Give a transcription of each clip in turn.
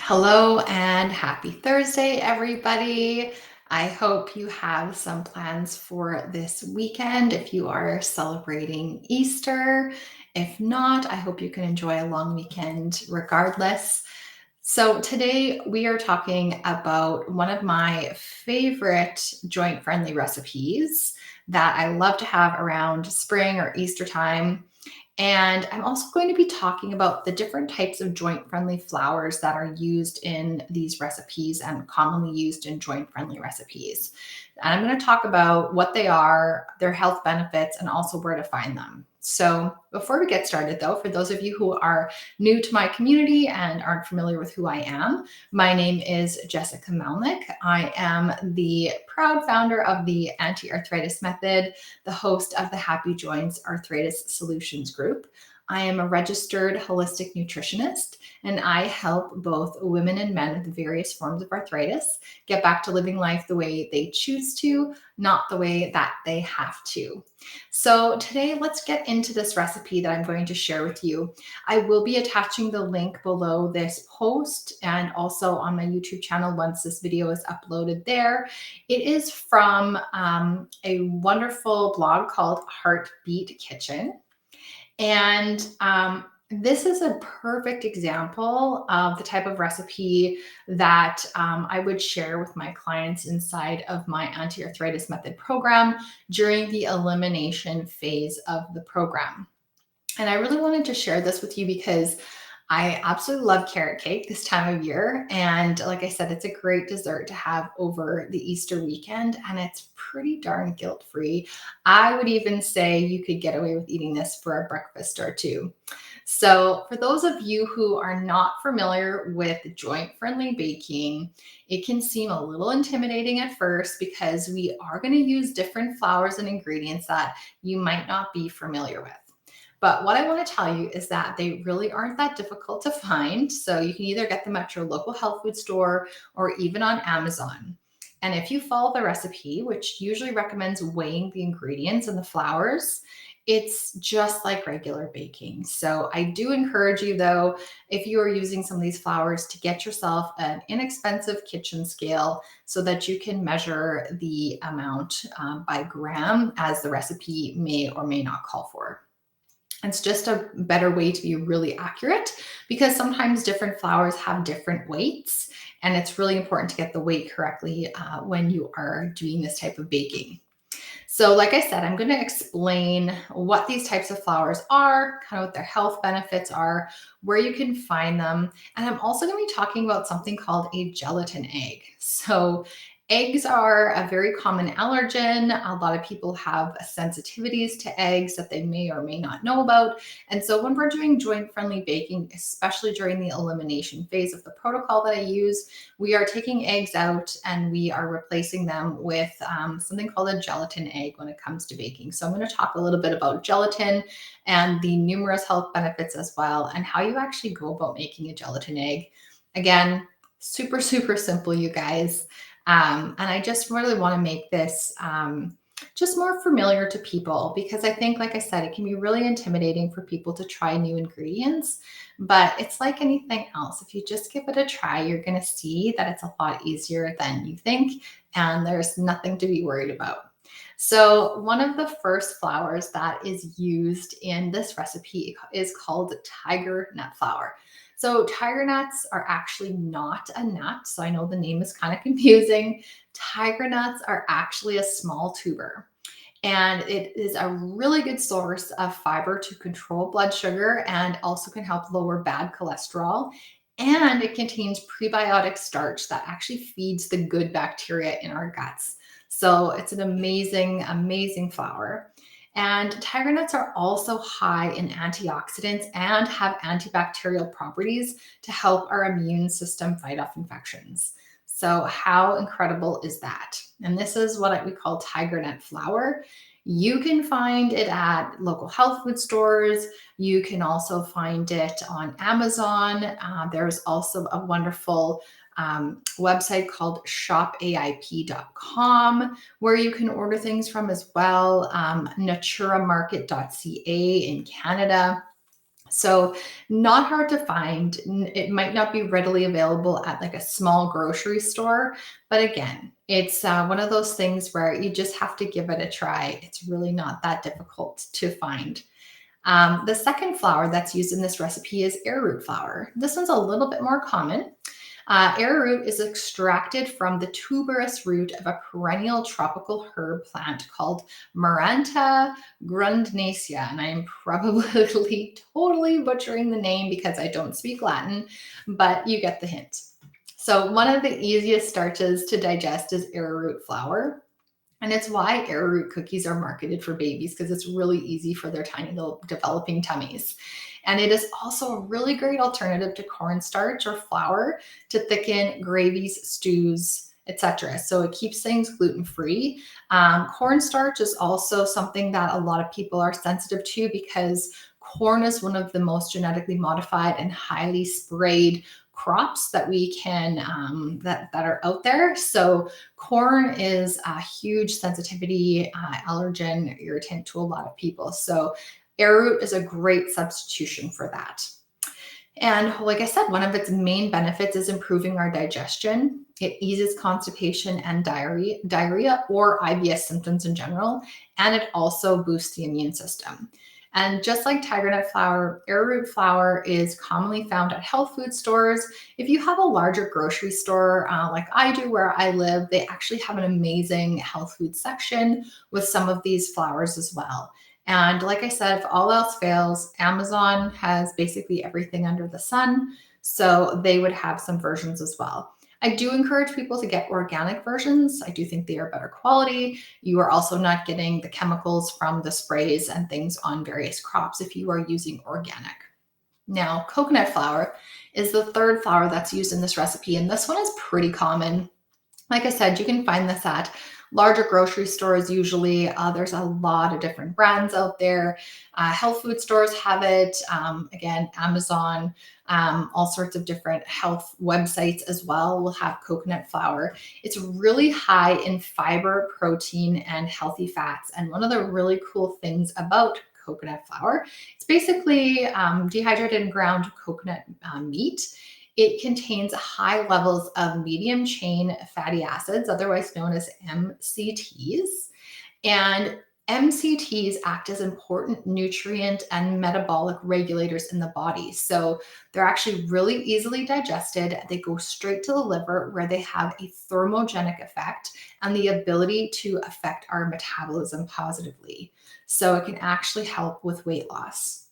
Hello and happy Thursday, everybody. I hope you have some plans for this weekend if you are celebrating Easter. If not, I hope you can enjoy a long weekend regardless. So, today we are talking about one of my favorite joint friendly recipes that I love to have around spring or Easter time. And I'm also going to be talking about the different types of joint friendly flours that are used in these recipes and commonly used in joint friendly recipes. And I'm going to talk about what they are, their health benefits, and also where to find them. So, before we get started, though, for those of you who are new to my community and aren't familiar with who I am, my name is Jessica Melnick. I am the proud founder of the Anti Arthritis Method, the host of the Happy Joints Arthritis Solutions Group. I am a registered holistic nutritionist, and I help both women and men with various forms of arthritis get back to living life the way they choose to, not the way that they have to. So, today, let's get into this recipe that I'm going to share with you. I will be attaching the link below this post and also on my YouTube channel once this video is uploaded there. It is from a wonderful blog called Heartbeat Kitchen. And this is a perfect example of the type of recipe that I would share with my clients inside of my anti-arthritis method program during the elimination phase of the program. And I really wanted to share this with you because I absolutely love carrot cake this time of year. And like I said, it's a great dessert to have over the Easter weekend, and it's pretty darn guilt-free. I would even say you could get away with eating this for a breakfast or two. So, for those of you who are not familiar with joint-friendly baking, it can seem a little intimidating at first because we are going to use different flours and ingredients that you might not be familiar with. But what I want to tell you is that they really aren't that difficult to find. So you can either get them at your local health food store or even on Amazon. And if you follow the recipe, which usually recommends weighing the ingredients and the flours, it's just like regular baking. So I do encourage you, though, if you are using some of these flours, to get yourself an inexpensive kitchen scale so that you can measure the amount by gram, as the recipe may or may not call for. It's just a better way to be really accurate because sometimes different flours have different weights, and it's really important to get the weight correctly when you are doing this type of baking. So, like I said, I'm going to explain what these types of flours are, kind of what their health benefits are, where you can find them. And I'm also going to be talking about something called a gelatin egg. So, eggs are a very common allergen. A lot of people have sensitivities to eggs that they may or may not know about. And so, when we're doing joint friendly baking, especially during the elimination phase of the protocol that I use, we are taking eggs out and we are replacing them with something called a gelatin egg when it comes to baking. So I'm going to talk a little bit about gelatin and the numerous health benefits as well, and how you actually go about making a gelatin egg. Again, super, super simple, you guys. And I just really want to make this just more familiar to people because I think, like I said, it can be really intimidating for people to try new ingredients. But it's like anything else. If you just give it a try, you're going to see that it's a lot easier than you think, and there's nothing to be worried about. So, one of the first flours that is used in this recipe is called tiger nut flour. So, tiger nuts are actually not a nut. So, I know the name is kind of confusing. Tiger nuts are actually a small tuber. And it is a really good source of fiber to control blood sugar and also can help lower bad cholesterol. And it contains prebiotic starch that actually feeds the good bacteria in our guts. So it's an amazing, amazing flour. And tiger nuts are also high in antioxidants and have antibacterial properties to help our immune system fight off infections. So, how incredible is that? And this is what we call tiger nut flour. You can find it at local health food stores. You can also find it on Amazon. There's also a wonderful website called shopaip.com where you can order things from as well. Naturamarket.ca in Canada. So not hard to find. It might not be readily available at like a small grocery store, but again, it's one of those things where you just have to give it a try. It's really not that difficult to find. The second flour that's used in this recipe is arrowroot flour. This one's a little bit more common. Arrowroot is extracted from the tuberous root of a perennial tropical herb plant called Maranta grundacea. And I am probably totally butchering the name because I don't speak Latin, but you get the hint. So, one of the easiest starches to digest is arrowroot flour. And it's why arrowroot cookies are marketed for babies because it's really easy for their tiny little developing tummies. And it is also a really great alternative to cornstarch or flour to thicken gravies, stews, etc. So it keeps things gluten free. Cornstarch is also something that a lot of people are sensitive to because corn is one of the most genetically modified and highly sprayed crops that we can that are out there. So corn is a huge sensitivity allergen irritant to a lot of people. So arrowroot is a great substitution for that. And like I said, one of its main benefits is improving our digestion. It eases constipation and diarrhea or IBS symptoms in general, and it also boosts the immune system. And just like tiger nut flour, arrowroot flour is commonly found at health food stores. If you have a larger grocery store, like I do where I live, they actually have an amazing health food section with some of these flours as well. And like I said, if all else fails, Amazon has basically everything under the sun. So they would have some versions as well. I do encourage people to get organic versions. I do think they are better quality. You are also not getting the chemicals from the sprays and things on various crops if you are using organic. Now, coconut flour is the third flour that's used in this recipe, and this one is pretty common. Like I said, you can find this at larger grocery stores usually. There's a lot of different brands out there. Health food stores have it. Again, Amazon, all sorts of different health websites as well will have coconut flour. It's really high in fiber, protein, and healthy fats. And one of the really cool things about coconut flour, it's basically dehydrated and ground coconut meat. It contains high levels of medium chain fatty acids, otherwise known as MCTs. And MCTs act as important nutrient and metabolic regulators in the body. So they're actually really easily digested. They go straight to the liver where they have a thermogenic effect and the ability to affect our metabolism positively. So it can actually help with weight loss.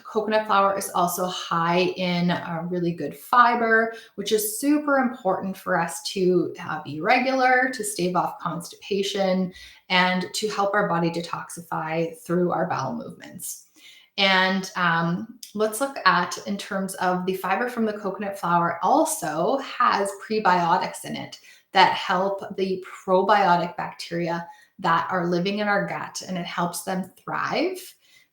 Coconut flour is also high in really good fiber, which is super important for us to be regular, to stave off constipation, and to help our body detoxify through our bowel movements. And let's look at, in terms of the fiber from the coconut flour, also has prebiotics in it that help the probiotic bacteria that are living in our gut, and it helps them thrive.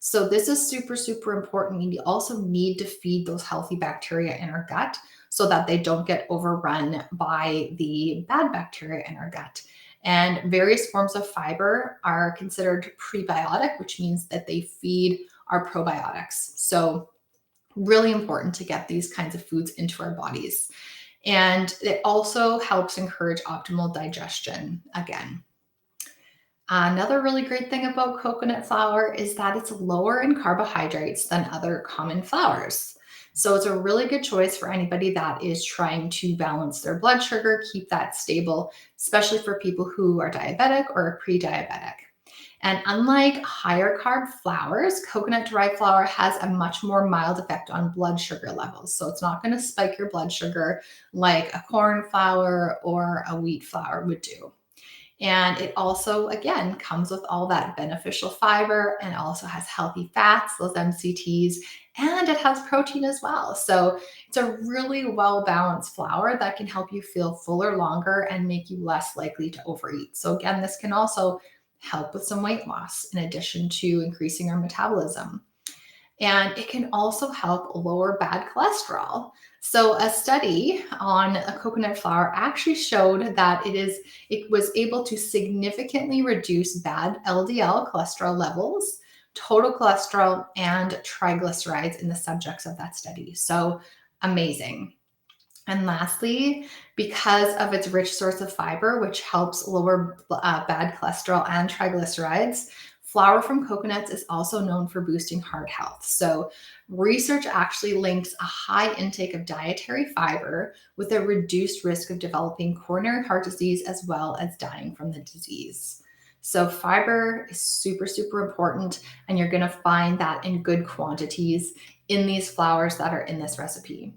So this is super, super important. We also need to feed those healthy bacteria in our gut so that they don't get overrun by the bad bacteria in our gut. And various forms of fiber are considered prebiotic, which means that they feed our probiotics. So really important to get these kinds of foods into our bodies. And it also helps encourage optimal digestion again. Another really great thing about coconut flour is that it's lower in carbohydrates than other common flours. So it's a really good choice for anybody that is trying to balance their blood sugar, keep that stable, especially for people who are diabetic or pre-diabetic. And unlike higher carb flours, coconut derived flour has a much more mild effect on blood sugar levels. So it's not going to spike your blood sugar like a corn flour or a wheat flour would do. And it also, again, comes with all that beneficial fiber and also has healthy fats, those MCTs, and it has protein as well. So it's a really well balanced flour that can help you feel fuller longer and make you less likely to overeat. So, again, this can also help with some weight loss in addition to increasing our metabolism. And it can also help lower bad cholesterol. So a study on a coconut flour actually showed that it was able to significantly reduce bad LDL cholesterol levels, total cholesterol, and triglycerides in the subjects of that study. So amazing. And lastly, because of its rich source of fiber, which helps lower bad cholesterol and triglycerides, flour from coconuts is also known for boosting heart health. So, research actually links a high intake of dietary fiber with a reduced risk of developing coronary heart disease as well as dying from the disease. So, fiber is super, super important, and you're going to find that in good quantities in these flours that are in this recipe.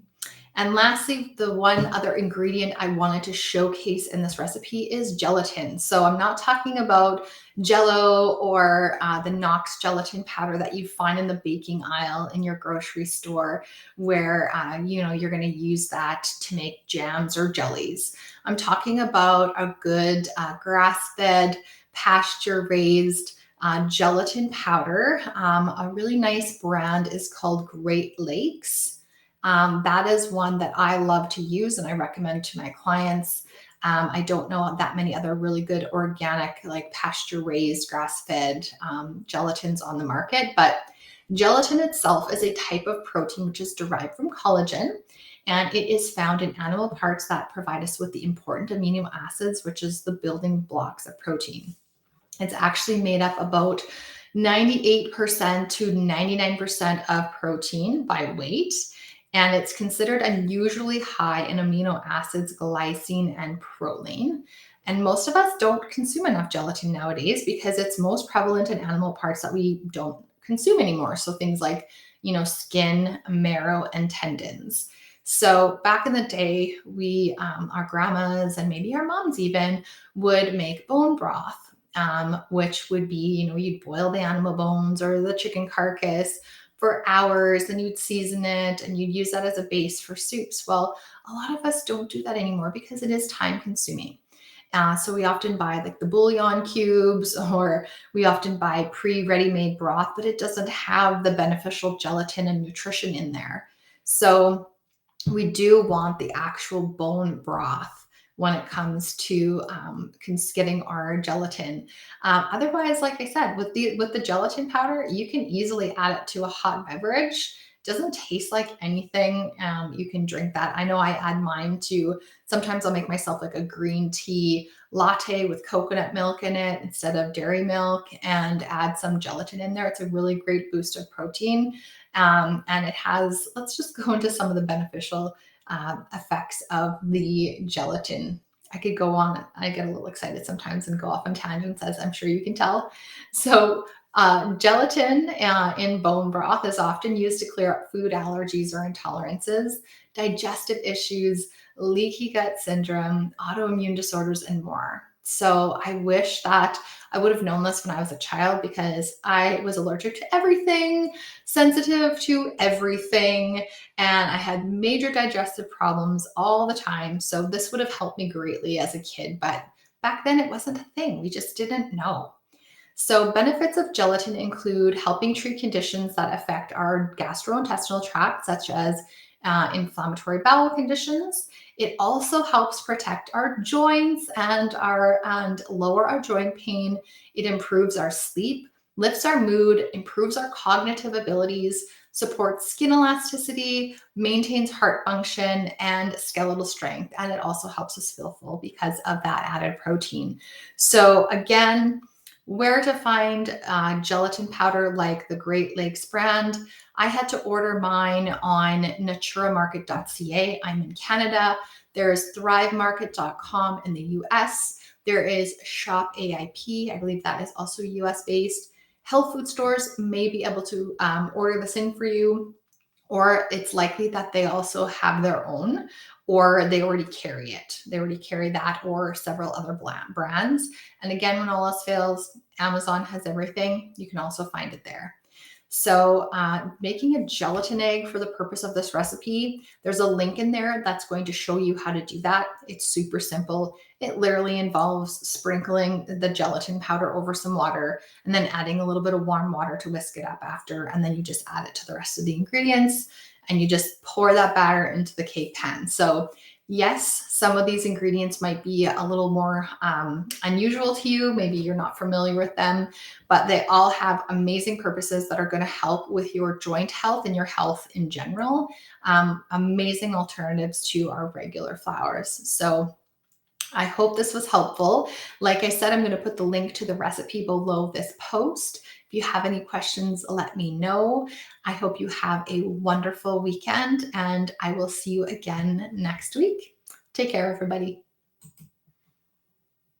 And lastly, the one other ingredient I wanted to showcase in this recipe is gelatin. So I'm not talking about Jello or the Knox gelatin powder that you find in the baking aisle in your grocery store, where you're going to use that to make jams or jellies. I'm talking about a good grass-fed, pasture-raised gelatin powder. A really nice brand is called Great Lakes. That is one that I love to use and I recommend to my clients. I don't know that many other really good organic, like pasture raised, grass fed gelatins on the market, but gelatin itself is a type of protein which is derived from collagen. And it is found in animal parts that provide us with the important amino acids, which is the building blocks of protein. It's actually made up about 98% to 99% of protein by weight, and it's considered unusually high in amino acids, glycine, and proline. And most of us don't consume enough gelatin nowadays because it's most prevalent in animal parts that we don't consume anymore. So things like, skin, marrow, and tendons. So back in the day, our grandmas and maybe our moms even would make bone broth. Which would be, you'd boil the animal bones or the chicken carcass for hours, and you'd season it and you'd use that as a base for soups. Well, a lot of us don't do that anymore because it is time consuming. So we often buy like the bouillon cubes, or we often buy pre-ready made broth, but it doesn't have the beneficial gelatin and nutrition in there. So we do want the actual bone broth when it comes to getting our gelatin. Otherwise, like I said, with the gelatin powder, you can easily add it to a hot beverage. Doesn't taste like anything. You can drink that. I know I add mine to. Sometimes I'll make myself like a green tea latte with coconut milk in it instead of dairy milk, and add some gelatin in there. It's a really great boost of protein. And it has, let's just go into some of the beneficial effects of the gelatin. I could go on. I get a little excited sometimes and go off on tangents, as I'm sure you can tell. So, gelatin in bone broth is often used to clear up food allergies or intolerances, digestive issues, leaky gut syndrome, autoimmune disorders, and more. So I wish that I would have known this when I was a child, because I was allergic to everything, sensitive to everything, and I had major digestive problems all the time. So this would have helped me greatly as a kid, but back then it wasn't a thing. We just didn't know. So, benefits of gelatin include helping treat conditions that affect our gastrointestinal tract, such as inflammatory bowel conditions. It also helps protect our joints and lower our joint pain. It improves our sleep, lifts our mood, improves our cognitive abilities, supports skin elasticity, maintains heart function and skeletal strength, and it also helps us feel full because of that added protein. So again, where to find gelatin powder like the Great Lakes brand? I had to order mine on naturamarket.ca. I'm in Canada. There's thrivemarket.com in the US. There is Shop AIP. I believe that is also US based. Health food stores may be able to order this in for you, or it's likely that they also have their own, or they already carry it. They already carry that or several other brands. And again, when all else fails, Amazon has everything. You can also find it there. So making a gelatin egg for the purpose of this recipe, there's a link in there that's going to show you how to do that. It's super simple. It literally involves sprinkling the gelatin powder over some water and then adding a little bit of warm water to whisk it up after. And then you just add it to the rest of the ingredients. and you just pour that batter into the cake pan. So yes, some of these ingredients might be a little more unusual to you. Maybe you're not familiar with them, but they all have amazing purposes that are going to help with your joint health and your health in general. Amazing alternatives to our regular flours. So I hope this was helpful. Like I said, I'm going to put the link to the recipe below this post. If you have any questions, let me know. I hope you have a wonderful weekend, and I will see you again next week. Take care, everybody.